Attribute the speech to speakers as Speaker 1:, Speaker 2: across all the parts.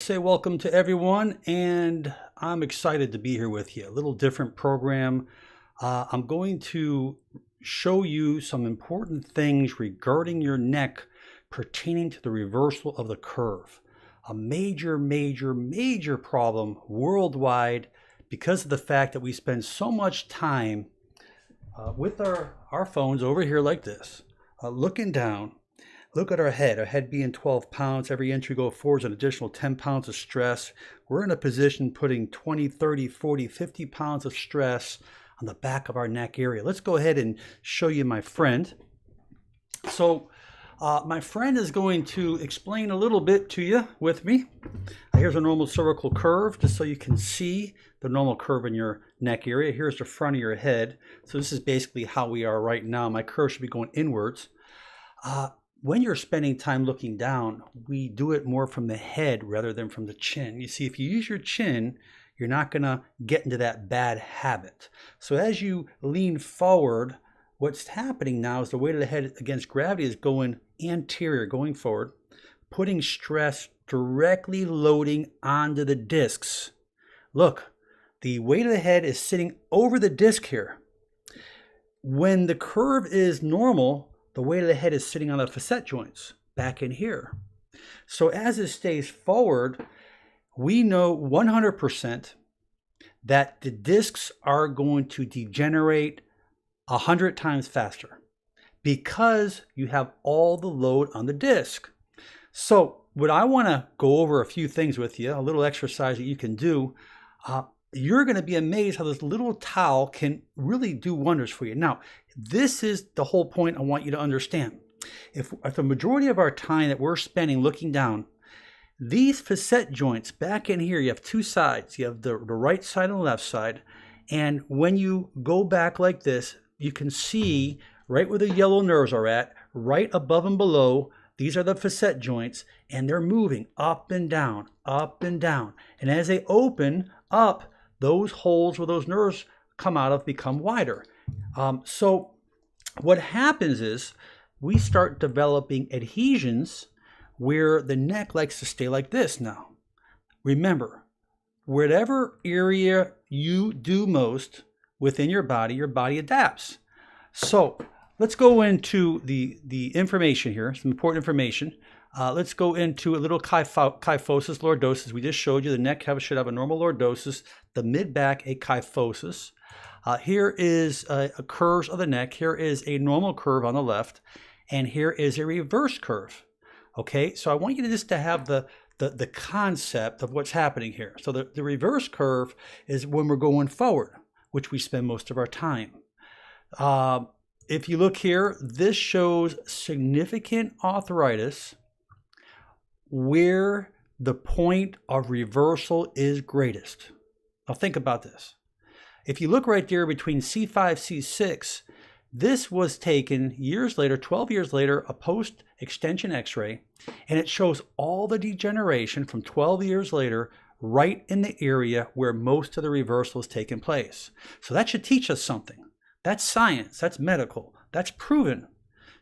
Speaker 1: say welcome to everyone, and I'm excited to be here with you. A little different program. I'm going to show you some important things regarding your neck pertaining to the reversal of the curve. A major problem worldwide because of the fact that we spend so much time with our phones over here like this, looking down. Look at our head being 12 pounds. Every inch we go forward is an additional 10 pounds of stress. We're in a position putting 20, 30, 40, 50 pounds of stress on the back of our neck area. Let's go ahead and show you my friend. So my friend is going to explain a little bit to you with me. Here's a normal cervical curve, just so you can see the normal curve in your neck area. Here's the front of your head. So this is basically how we are right now. My curve should be going inwards. When you're spending time looking down, we do it more from the head rather than from the chin. You see, if you use your chin, you're not going to get into that bad habit. So as you lean forward, what's happening now is the weight of the head against gravity is going anterior, going forward, putting stress directly loading onto the discs. Look, the weight of the head is sitting over the disc here. When the curve is normal, the weight of the head is sitting on the facet joints back in here. So as it stays forward, we know 100% that the discs are going to degenerate 100 times faster because you have all the load on the disc. So what I want to go over a few things with you, a little exercise that you can do. You're going to be amazed how this little towel can really do wonders for you. Now, this is the whole point I want you to understand. If the majority of our time that we're spending looking down, these facet joints back in here, you have two sides. You have the right side and the left side. And when you go back like this, you can see right where the yellow nerves are at, right above and below. These are the facet joints, and they're moving up and down, up and down. And as they open up, those holes where those nerves come out of become wider. So what happens is we start developing adhesions where the neck likes to stay like this now. Remember, whatever area you do most within your body adapts. So let's go into the information here, some important information. Let's go into a little kyphosis, lordosis. We just showed you the neck should have a normal lordosis, the mid-back a kyphosis. Here is curves of the neck. Here is a normal curve on the left, and here is a reverse curve. Okay, so I want you to just to have the concept of what's happening here. So the reverse curve is when we're going forward, which we spend most of our time. If you look here, this shows significant arthritis where the point of reversal is greatest. Now think about this. If you look right there between C5, C6, this was taken years later, 12 years later, a post-extension x-ray, and it shows all the degeneration from 12 years later right in the area where most of the reversal has taken place. So that should teach us something. That's science, that's medical, that's proven.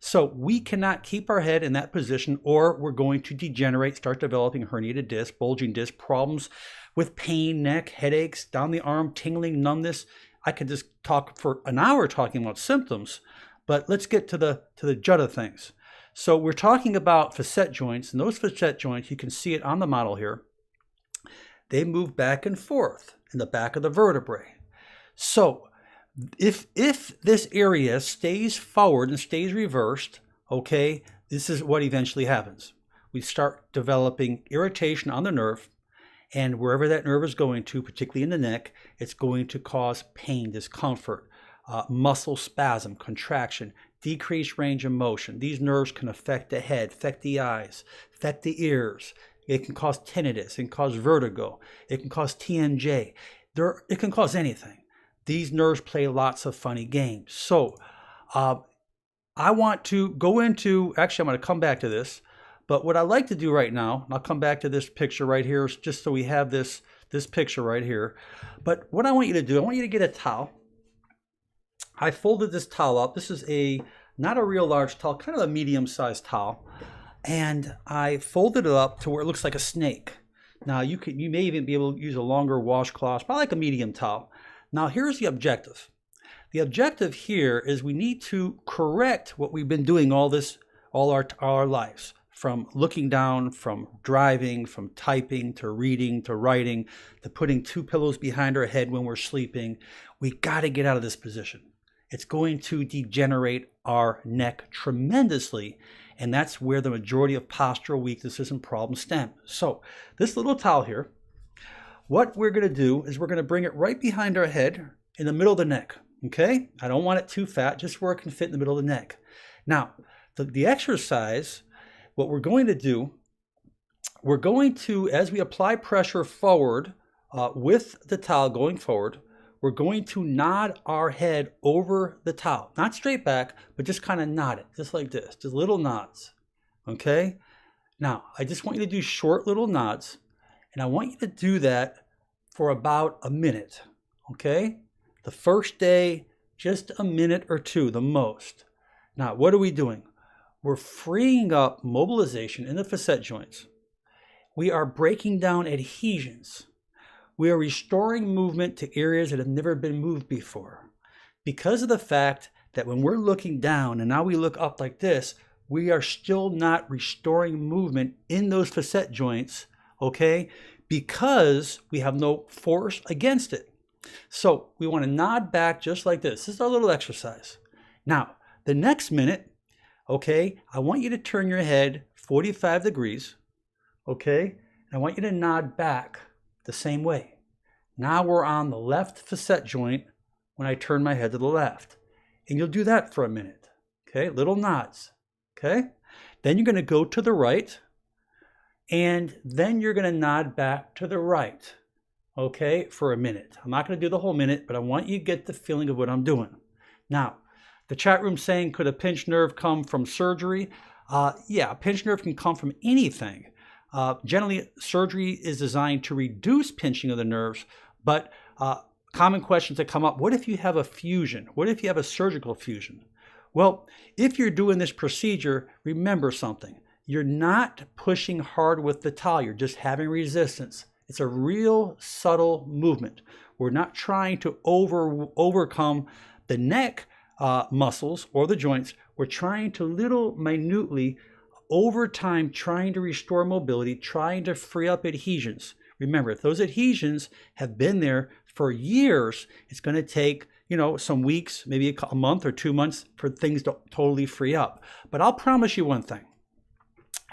Speaker 1: So we cannot keep our head in that position or we're going to degenerate, start developing herniated disc, bulging disc, problems with pain, neck, headaches, down the arm, tingling, numbness. I could just talk for an hour talking about symptoms, but let's get to the jut of things. So we're talking about facet joints, and those facet joints, you can see it on the model here. They move back and forth in the back of the vertebrae. So if this area stays forward and stays reversed, okay, this is what eventually happens. We start developing irritation on the nerve, and wherever that nerve is going to, particularly in the neck, it's going to cause pain, discomfort, muscle spasm, contraction, decreased range of motion. These nerves can affect the head, affect the eyes, affect the ears. It can cause tinnitus, it can cause vertigo, it can cause TMJ. It can cause anything. These nerves play lots of funny games. So I want to go into, actually I'm going to come back to this, but what I like to do right now, and I'll come back to this picture right here just so we have this picture right here. But what I want you to do, I want you to get a towel. I folded this towel up. This is not a real large towel, kind of a medium-sized towel. And I folded it up to where it looks like a snake. Now you may even be able to use a longer washcloth, probably like a medium towel. Now here's the objective. The objective here is we need to correct what we've been doing all our lives, from looking down, from driving, from typing, to reading, to writing, to putting 2 pillows behind our head when we're sleeping. We got to get out of this position. It's going to degenerate our neck tremendously, and that's where the majority of postural weaknesses and problems stem. So this little towel here, what we're going to do is we're going to bring it right behind our head in the middle of the neck. Okay, I don't want it too fat, just where it can fit in the middle of the neck. Now, the exercise, what we're going to do, we're going to, as we apply pressure forward with the towel going forward, we're going to nod our head over the towel. Not straight back, but just kind of nod it, just like this, just little nods. Okay, now I just want you to do short little nods, and I want you to do that for about a minute. Okay. The first day, just a minute or 2, the most. Now, what are we doing? We're freeing up mobilization in the facet joints. We are breaking down adhesions. We are restoring movement to areas that have never been moved before. Because of the fact that when we're looking down and now we look up like this, we are still not restoring movement in those facet joints, okay? Because we have no force against it. So we want to nod back just like this. This is our little exercise. Now, the next minute, okay, I want you to turn your head 45 degrees, okay? And I want you to nod back the same way. Now we're on the left facet joint when I turn my head to the left. And you'll do that for a minute, okay? Little nods, okay? Then you're going to go to the right, and then you're going to nod back to the right. Okay, for a minute. I'm not going to do the whole minute, but I want you to get the feeling of what I'm doing. Now, the chat room saying, could a pinched nerve come from surgery? Yeah, a pinched nerve can come from anything. Generally, surgery is designed to reduce pinching of the nerves, but common questions that come up, what if you have a fusion? What if you have a surgical fusion? Well, if you're doing this procedure, remember something. You're not pushing hard with the towel, you're just having resistance. It's a real subtle movement. We're not trying to overcome the neck muscles or the joints. We're trying to minutely, over time, trying to restore mobility, trying to free up adhesions. Remember, if those adhesions have been there for years, it's going to take, some weeks, maybe a month or 2 months for things to totally free up. But I'll promise you one thing.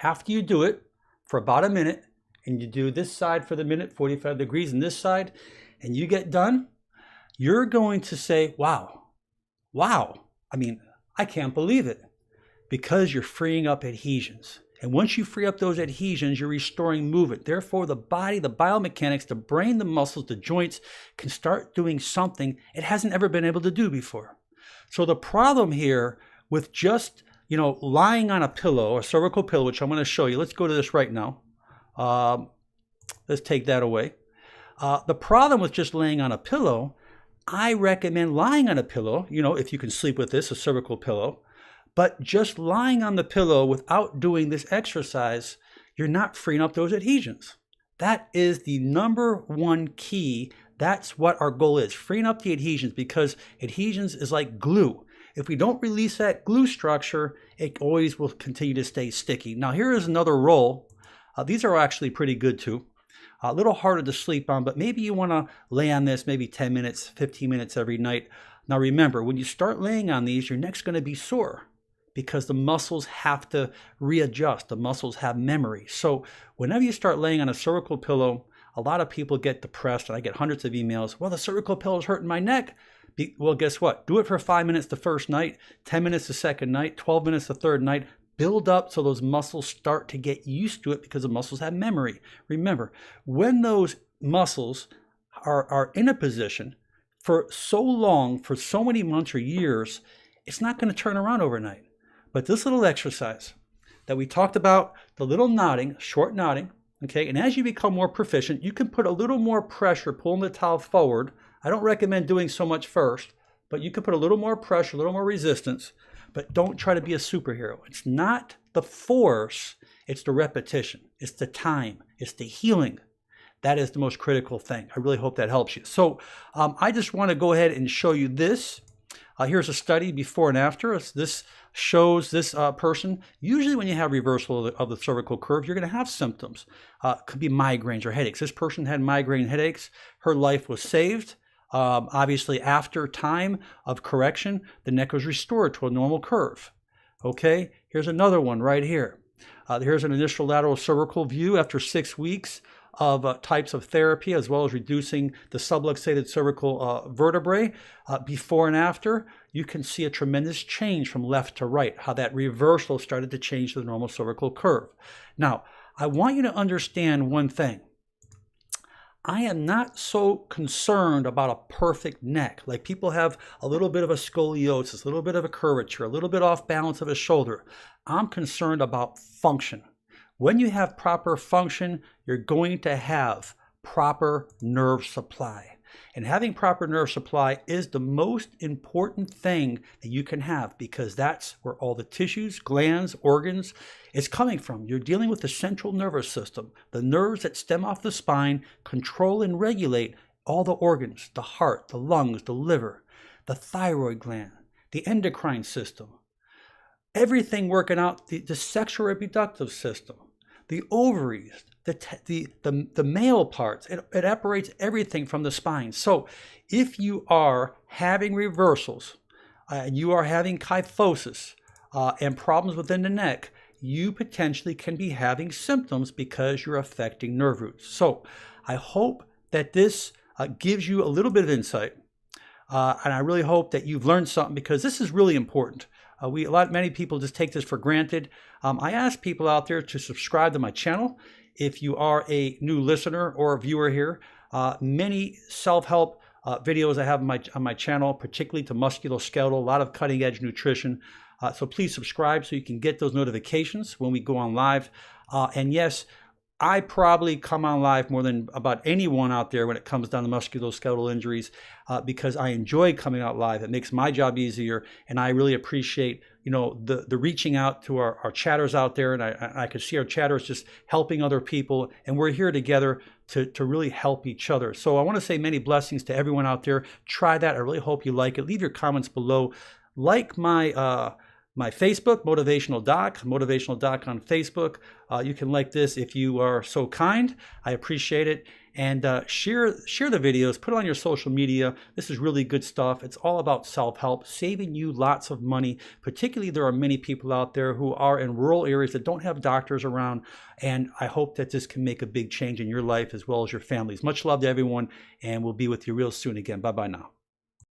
Speaker 1: After you do it for about a minute, and you do this side for the minute, 45 degrees, and this side, and you get done, you're going to say, wow, I mean, I can't believe it, because you're freeing up adhesions. And once you free up those adhesions, you're restoring movement. Therefore, the body, the biomechanics, the brain, the muscles, the joints can start doing something it hasn't ever been able to do before. So the problem here with just, lying on a pillow, a cervical pillow, which I'm going to show you. Let's go to this right now. Let's take that away. The problem with just laying on a pillow, I recommend lying on a pillow, if you can sleep with this, a cervical pillow, but just lying on the pillow without doing this exercise, you're not freeing up those adhesions. That is the number one key. That's what our goal is, freeing up the adhesions, because adhesions is like glue. If we don't release that glue structure, it always will continue to stay sticky. Now, here is another roll. These are actually pretty good too. A little harder to sleep on, but maybe you want to lay on this maybe 10 minutes, 15 minutes every night. Now remember, when you start laying on these, your neck's going to be sore because the muscles have to readjust. The muscles have memory. So whenever you start laying on a cervical pillow, a lot of people get depressed, and I get hundreds of emails. Well, the cervical pillow is hurting my neck. Well, guess what? Do it for 5 minutes the first night, 10 minutes the second night, 12 minutes the third night. Build up so those muscles start to get used to it, because the muscles have memory. Remember, when those muscles are in a position for so long, for so many months or years, it's not going to turn around overnight. But this little exercise that we talked about, the little nodding, short nodding, okay, and as you become more proficient, you can put a little more pressure, pulling the towel forward. I don't recommend doing so much first, but you can put a little more pressure, a little more resistance, but don't try to be a superhero. It's not the force, it's the repetition, it's the time, it's the healing. That is the most critical thing. I really hope that helps you. So I just want to go ahead and show you this. Here's a study before and after. This shows this person. Usually when you have reversal of the cervical curve, you're going to have symptoms. Could be migraines or headaches. This person had migraine headaches. Her life was saved. Obviously, after time of correction, the neck was restored to a normal curve. Okay, here's another one right here. Here's an initial lateral cervical view after 6 weeks of types of therapy, as well as reducing the subluxated cervical vertebrae. Before and after, you can see a tremendous change from left to right, how that reversal started to change the normal cervical curve. Now, I want you to understand one thing. I am not so concerned about a perfect neck. Like people have a little bit of a scoliosis, a little bit of a curvature, a little bit off balance of a shoulder. I'm concerned about function. When you have proper function, you're going to have proper nerve supply. And having proper nerve supply is the most important thing that you can have, because that's where all the tissues, glands, organs is coming from. You're dealing with the central nervous system, the nerves that stem off the spine, control and regulate all the organs, the heart, the lungs, the liver, the thyroid gland, the endocrine system, everything working out, the sexual reproductive system, the ovaries, the male parts. It operates everything from the spine. So if you are having reversals, you are having kyphosis and problems within the neck, you potentially can be having symptoms because you're affecting nerve roots. So I hope that this gives you a little bit of insight. And I really hope that you've learned something, because this is really important. Many people just take this for granted. I ask people out there to subscribe to my channel. If you are a new listener or a viewer here, many self-help videos I have on my channel, particularly to musculoskeletal, a lot of cutting-edge nutrition. So please subscribe so you can get those notifications when we go on live. And yes, I probably come on live more than about anyone out there when it comes down to musculoskeletal injuries, because I enjoy coming out live. It makes my job easier, and I really appreciate, the reaching out to our chatters out there, and I can see our chatters just helping other people, and we're here together to really help each other. So I want to say many blessings to everyone out there. Try that. I really hope you like it. Leave your comments below. Like my Facebook, Motivational Doc on Facebook. You can like this if you are so kind. I appreciate it. And share the videos, put it on your social media. This is really good stuff. It's all about self-help, saving you lots of money. Particularly, there are many people out there who are in rural areas that don't have doctors around. And I hope that this can make a big change in your life as well as your families. Much love to everyone, and we'll be with you real soon again. Bye-bye now.